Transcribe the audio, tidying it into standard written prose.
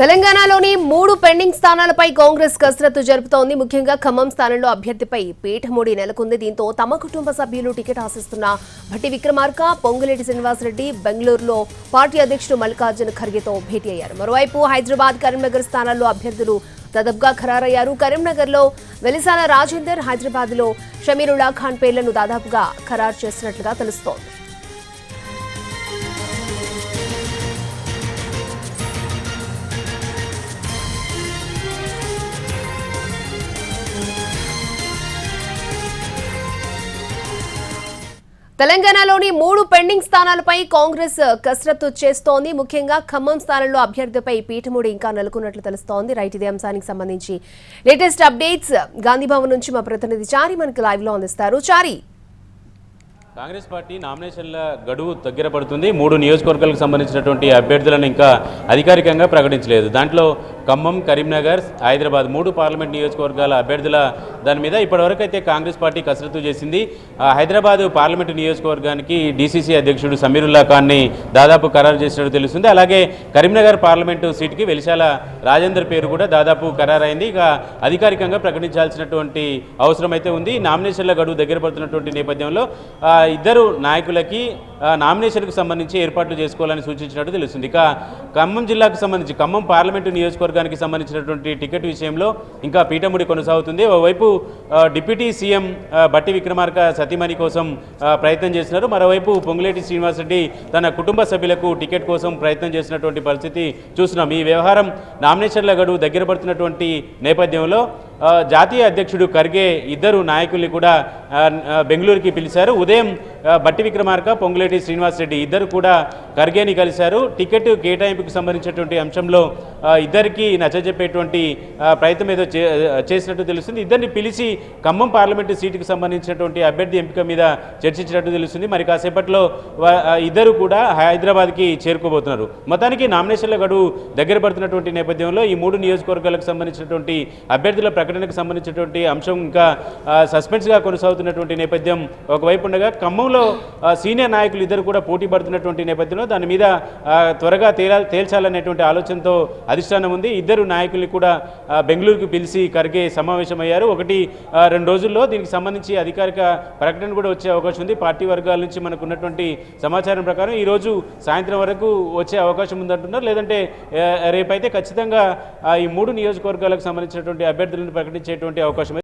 తెలంగాణలోని 3 పెండింగ్ స్థానాలపై కాంగ్రెస్ కసరత్తు జరుపుతోంది. ముఖ్యంగా ఖమ్మం స్థానంలో అభ్యర్థిపై పీఠముడి నెలకొంది. దీంతో తమ కుటుంబ సభ్యులు టికెట్ ఆశిస్తున్న భట్టి విక్రమార్క, పొంగులేటి శ్రీనివాసరెడ్డి బెంగళూరులో పార్టీ అధ్యక్షుడు మల్లికార్జున ఖర్గేతో భేటీ అయ్యారు. మరోవైపు హైదరాబాద్, కరీంనగర్ స్థానాల్లో అభ్యర్థులు దాదాపుగా ఖరారయ్యారు. కరీంనగర్లో వెలిసాల రాజేందర్, హైదరాబాద్లో షమీరుల్లా ఖాన్ పేర్లను దాదాపుగా ఖరారు చేసినట్లుగా తెలుస్తోంది. తెలంగాణలోని 3 పెండింగ్ స్థానాలపై కాంగ్రెస్ కసరత్తు చేస్తోంది. ముఖ్యంగా ఖమ్మం స్థానంలో అభ్యర్థిపై పీఠముడి ఇంకా నెలకొన్నట్లు తెలుస్తోంది. రైట్, ఇదే అంశానికి సంబంధించి లేటెస్ట్ అప్డేట్స్ గాంధీభవన్ నుంచి మా ప్రతినిధి చారి మనకు లైవ్ లో అందిస్తారు. చారి, కాంగ్రెస్ పార్టీ నామినేషన్ల గడువు దగ్గర పడుతుంది. 3 నియోజకవర్గాలకు సంబంధించినటువంటి అభ్యర్థులను ఇంకా అధికారికంగా ప్రకటించలేదు. దాంట్లో ఖమ్మం, కరీంనగర్, హైదరాబాద్ 3 పార్లమెంట్ నియోజకవర్గాల అభ్యర్థుల దాని మీద ఇప్పటివరకు అయితే కాంగ్రెస్ పార్టీ కసరత్తు చేసింది. హైదరాబాద్ పార్లమెంటు నియోజకవర్గానికి డీసీసీ అధ్యక్షుడు షమీరుల్లా ఖాన్ని దాదాపు ఖరారు చేసినట్టు తెలుస్తుంది. అలాగే కరీంనగర్ పార్లమెంటు సీటుకి వెలిశాల రాజేందర్ పేరు కూడా దాదాపు ఖరారైంది. ఇక అధికారికంగా ప్రకటించాల్సినటువంటి అవసరం అయితే ఉంది. నామినేషన్ల గడువు దగ్గర పడుతున్నటువంటి నేపథ్యంలో ఇద్దరు నాయకులకి నామినేషన్కు సంబంధించి ఏర్పాట్లు చేసుకోవాలని సూచించినట్టు తెలుస్తుంది. ఇక ఖమ్మం జిల్లాకు సంబంధించి ఖమ్మం పార్లమెంటు నియోజకవర్గానికి సంబంధించినటువంటి టికెట్ విషయంలో ఇంకా పీఠముడి కొనసాగుతుంది. ఓవైపు డిప్యూటీ సీఎం భట్టి విక్రమార్క సతీమణి కోసం ప్రయత్నం చేస్తున్నారు. మరోవైపు పొంగులేటి శ్రీనివాసరెడ్డి తన కుటుంబ సభ్యులకు టికెట్ కోసం ప్రయత్నం చేసినటువంటి పరిస్థితి చూస్తున్నాం. ఈ వ్యవహారం నామినేషన్ల గడువు దగ్గర పడుతున్నటువంటి నేపథ్యంలో జాతీయ అధ్యక్షుడు ఖర్గే ఇద్దరు నాయకుల్ని కూడా బెంగళూరుకి పిలిచారు. ఉదయం భట్టి విక్రమార్క, పొంగులేటి శ్రీనివాసరెడ్డి ఇద్దరు కూడా ఖర్గేని కలిశారు. టికెట్ కేటాయింపుకు సంబంధించినటువంటి అంశంలో ఇద్దరికి నచ్చజెప్పేటువంటి ప్రయత్నం ఏదో చేసినట్టు తెలుస్తుంది. ఇద్దరిని పిలిచి ఖమ్మం పార్లమెంటు సీటుకు సంబంధించినటువంటి అభ్యర్థి ఎంపిక మీద చర్చించినట్టు తెలుస్తుంది. మరి కాసేపట్లో ఇద్దరు కూడా హైదరాబాద్కి చేరుకోబోతున్నారు. మొత్తానికి నామినేషన్ల గడువు దగ్గర పడుతున్నటువంటి నేపథ్యంలో ఈ 3 నియోజకవర్గాలకు సంబంధించినటువంటి అభ్యర్థుల ప్రకటనకు సంబంధించినటువంటి అంశం ఇంకా సస్పెన్స్గా కొనసాగుతున్నటువంటి నేపథ్యం ఒకవైపు ఉండగా, ఖమ్మంలో సీనియర్ నాయకులు ఇద్దరు కూడా పోటీ పడుతున్నటువంటి నేపథ్యంలో దాని మీద త్వరగా తేల్చాలనేటువంటి ఆలోచనతో అధిష్టానం ఉంది. ఇద్దరు నాయకుల్ని కూడా బెంగళూరుకు పిలిచి ఖర్గే సమావేశమయ్యారు. 1-2 రోజుల్లో దీనికి సంబంధించి అధికారిక ప్రకటన కూడా వచ్చే అవకాశం ఉంది. పార్టీ వర్గాల నుంచి మనకు ఉన్నటువంటి సమాచారం ప్రకారం ఈరోజు సాయంత్రం వరకు వచ్చే అవకాశం ఉందంటున్నారు. లేదంటే రేపైతే ఖచ్చితంగా ఈ 3 నియోజకవర్గాలకు సంబంధించినటువంటి అభ్యర్థులను ప్రకటించేటువంటి అవకాశం